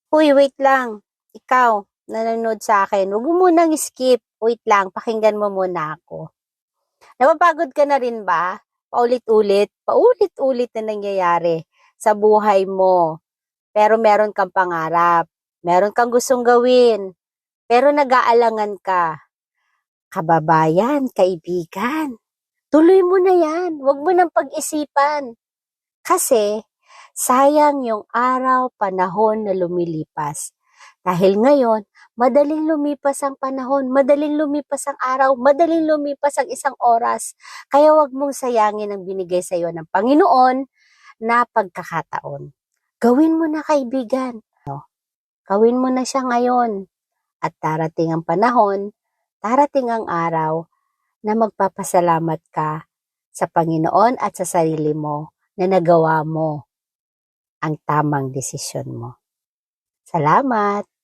Uy, wait lang. Ikaw, nanonood sa akin, huwag mo munang skip. Wait lang, pakinggan mo muna ako. Napapagod ka na rin ba? Paulit-ulit na nangyayari sa buhay mo. Pero meron kang pangarap. Meron kang gustong gawin. Pero nag-aalangan ka. Kababayan, kaibigan. Tuloy mo na yan. Huwag mo nang pag-isipan. Kasi, sayang yung araw, panahon na lumilipas. Dahil ngayon, madaling lumipas ang panahon, madaling lumipas ang araw, madaling lumipas ang isang oras. Kaya wag mong sayangin ang binigay sa iyo ng Panginoon na pagkakataon. Gawin mo na, kaibigan. Gawin mo na siya ngayon. At darating ang panahon, darating ang araw na magpapasalamat ka sa Panginoon at sa sarili mo na nagawa mo ang tamang desisyon mo. Salamat!